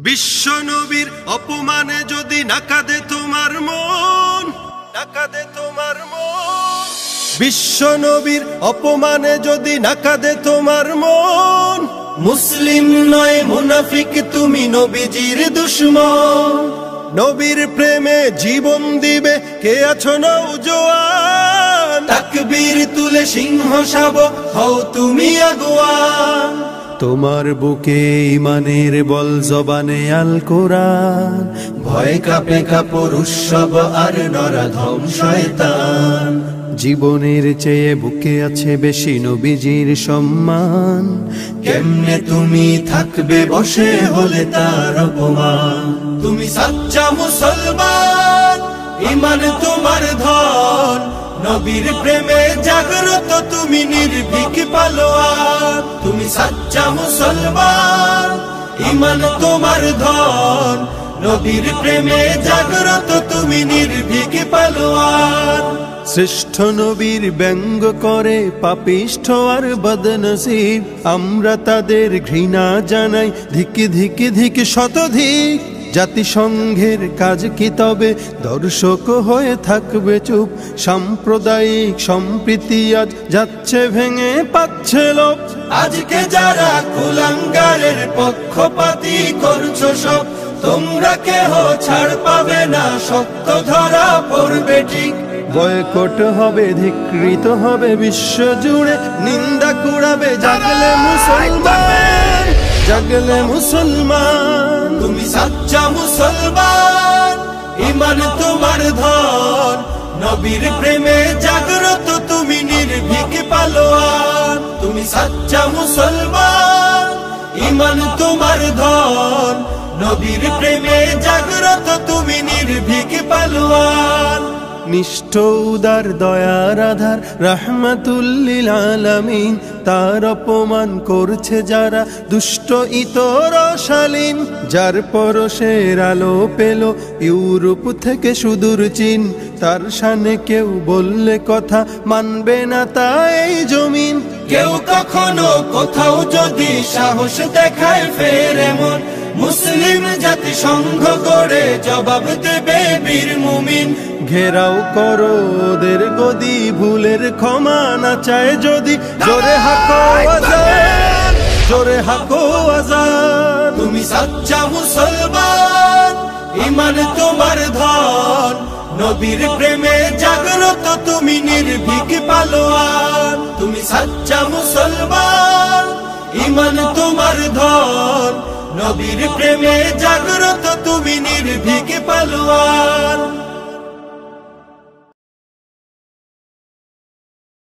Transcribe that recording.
বিশ্ব নবীর অপমানে যদি না কাঁদে তোমার মন, না কাঁদে তোমার মন। বিশ্ব নবীর অপমানে যদি না কাঁদে তোমার মন, মুসলিম নয় মুনাফিক তুমি, নবীজির দুশমন। নবীর প্রেমে জীবন দিবে কে আছো নওজোয়ান, তাকবীর তুলে সিংহ শাবক হও তুমি আগুয়ান। তোমার বুকে ইমানের বল, জবানে আল কোরআন, ভয় কাঁপে কাপড় উৎসব আর নরাধম শয়তান। জীবনের চেয়ে বুকে আছে বেশি নবীজির সম্মান, কেমনে তুমি থাকবে বসে হলে তার অপমান। তুমি সাচ্চা মুসলমান, ইমান তোমার ধন, নবীর প্রেমে জাগ্রত তুমি নির্ভীক পালোয়ান। তুমি সাচ্চা মুসলমান, ইমান তোমার ধন, নবীর প্রেমে জাগ্রত তুমি নির্ভীক পালোয়ান। শ্রেষ্ঠ নবীর ব্যঙ্গ করে পাপিষ্ঠ আর বদনসিব, আমরা তাদের ঘৃণা জানাই ধিক ধিক ধিক শতধিক। জাতিসংঘের কাজ কি তবে দর্শক হয়ে থাকবে চুপ, সাম্প্রদায়িক সম্প্রীতি আজ যাচ্ছে ভেঙে পাচ্ছে লোক। আজকে যারা কুলাঙ্গারের পক্ষপাতী করছো সব, তোমরা কেহ ছাড় পাবে না, সত্য ধরা পড়বে ঠিক। বয়কট হবে, ধিক্কৃত হবে বিশ্ব জুড়ে, নিন্দা কুড়াবে জাগলে মুসলমান, জাগলে মুসলমান। তুমি সাচ্চা মুসলমান, ইমান তোমার ধন, নবীর প্রেমে জাগ্রত তুমি নির্ভীক পালোয়ান। তুমি সাচ্চা মুসলমান, ইমান তোমার ধন, নবীর প্রেমে জাগ্রত তুমি নির্ভীক পালোয়ান। নিষ্ঠ উদার দয়ার আধার রাহমাতুল লিল আলামিন, তার অপমান করছে যারা দুষ্ট ইতর শালীন। যার পরশের আলো পেল ইউরোপ থেকে সুদূর চীন, তার শানে কেউ বললে কথা মানবে না তা এই জমিন। কেউ কখনো কোথাও যদি সাহস দেখায় ফের এমন, মুসলিম জাতি সংঘ করে জবাব দেবে বীর মুমিন। ঘেরাও করো ওদের গদি, ভুলের ক্ষমা না চায় যদি, জোরে হাকো আজান, জোরে হাকো আজান। তুমি সাচ্চা মুসলমান, ইমান তোমার ধন, নবীর প্রেমে জাগ্রত তুমি নির্ভীক পালোয়ান। তুমি সাচ্চা মুসলমান, ইমান তোমার ধন, নবীর প্রেমে জাগ্রত তুমি নির্ভীক পালোয়ান।